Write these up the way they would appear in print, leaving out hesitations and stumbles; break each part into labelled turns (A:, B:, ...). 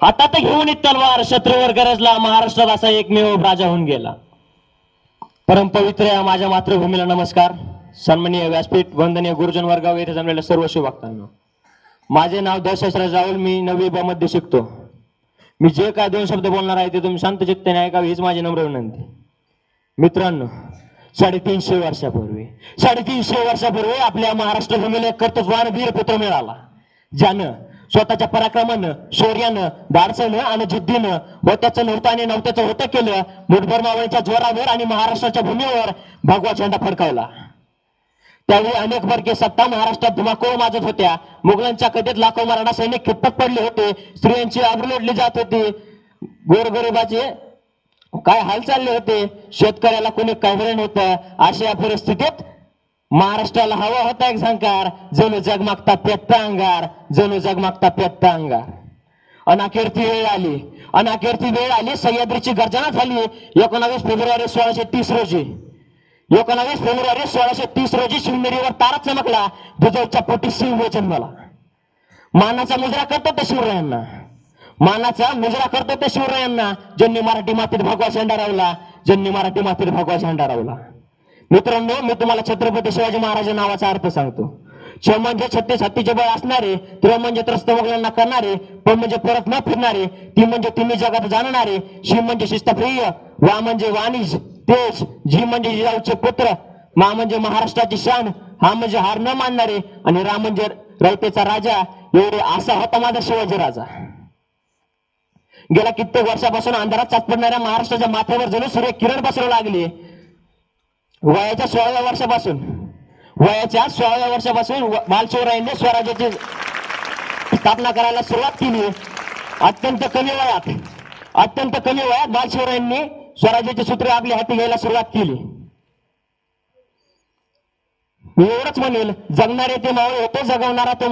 A: आता तर घेऊन येत तलवार, शत्रूवर गरजला, महाराष्ट्रात असा एकमेव राजा होऊन गेला. परमपवित्र या माझ्या मातृभूमीला नमस्कार. सन्माननीय व्यासपीठ, वंदनीय गुरुजन वर्गावर येथे जमलेल्या सर्व शिवभक्तांनो, माझे नाव दशरथ राहुल. मी 9वी ब मध्ये शिकतो. मी जे काय 2 शब्द बोलणार आहे ते तुम्ही शांत चित्ताने ऐकावे हीच माझी नम्र विनंती. मित्रांनो, 350 वर्षापूर्वी आपल्या महाराष्ट्र भूमीला एक कर्तृत्ववान वीर पुत्र मिळाला, ज्यानं स्वतःच्या पराक्रमानं, शौर्यानं, धाडसानं आणि जिद्दीनं होत्याचं नव्हतं आणि नव्हत्याचं होतं केलं. मुठभर मावळीच्या जोरावर आणि महाराष्ट्राच्या भूमीवर भगवा झेंडा फडकावला. त्यावेळी अनेक वर्गे सत्ता महाराष्ट्रात धुमाकूळ माजत होत्या. मुघलांच्या कधीत लाखो मराठा सैनिक खितपत पडले होते. स्त्रियांची आबरू लोटली जात होती. गोरगरिबाचे काय हाल चालले होते. शेतकऱ्याला कोणी काही नव्हतं. अशा परिस्थितीत महाराष्ट्राला हवा होता एक झंकार, जणू जगमागता पेटता अंगार, जणू जगमागता पेटता अंगार. अखेर ती वेळ आली. सह्याद्रीची गर्जना झाली. 19 फेब्रुवारी 1630 रोजी शिवनेरीवर तारा चमकला. दुजोच्या पोटी सिंह जन्मला. मानाचा मुजरा करतो ते शिवरायांना, ज्यांनी मराठी मातीत भगवा झेंडा रावला. मित्रांनो, मी तुम्हाला छत्रपती शिवाजी महाराज नावाचा अर्थ सांगतो. शिव म्हणजे 36 हत्तीचे बळ असणारे, त्र्य म्हणजे त्रस्त मुघलांना करणारे, प म्हणजे परत न फिरणारे, ती म्हणजे तिन्ही जगात जाणणारे, शिव म्हणजे शिस्तप्रिय, वा म्हणजे वाणिज तेज, जी म्हणजे जिजाऊचे पुत्र, मा म्हणजे महाराष्ट्राची शान, हा म्हणजे हार न मानणारे, आणि राम म्हणजे रयतेचा राजा. एवढे असा होता माझा शिवाजी राजा. गेल्या कित्येक वर्षापासून अंधारात चाचपडणाऱ्या महाराष्ट्राच्या माथ्यावर जणू सूर्य किरण पसरू लागले. वयाच्या 16व्या वर्षापासून बालशिवरायांनी स्वराज्याची स्थापना करायला सुरुवात केली. अत्यंत कमी वयात बालशिवरायांनी स्वराज्याची सूत्रे आपल्या हाती घ्यायला सुरुवात केली. मी एवढंच म्हणेल, जगणारे ते मावळे होते, जगवणारा तो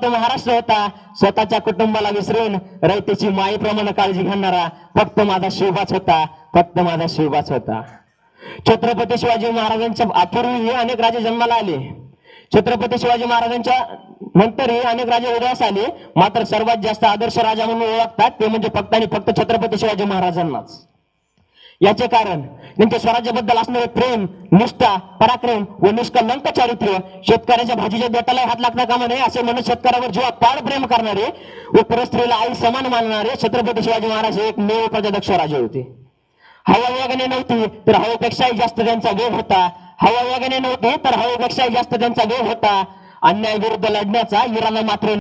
A: महाराष्ट्र होता. स्वतःच्या कुटुंबाला विसरून रयतेची मायेप्रमाणे काळजी घेणारा फक्त माझा शिवबाच होता. छत्रपती शिवाजी महाराजांच्या पूर्वीही अनेक राजे जन्माला आले. छत्रपती शिवाजी महाराजांच्या नंतरही अनेक राजे उदयास आले. मात्र सर्वात जास्त आदर्श राजा म्हणून ओळखतात ते म्हणजे फक्त आणि फक्त छत्रपती शिवाजी महाराजांनाच. याचे कारण त्यांच्या स्वराज्याबद्दल असणारे प्रेम, निष्ठा, पराक्रम व निष्कलंक चारित्र्य. शेतकऱ्याच्या भाजीच्या देटाला हात लागता कामा नये असे म्हणून शेतकऱ्यावर जीवापाड प्रेम करणारे व परस्त्रीला आई समान मानणारे छत्रपती शिवाजी महाराज हे एकमेव प्रजादक्ष राजे होते. हवा वेगाने नव्हती तर हवेपेक्षाही जास्त त्यांचा वेग होता. अन्याय विरुद्ध लढण्याचा इरादा मात्र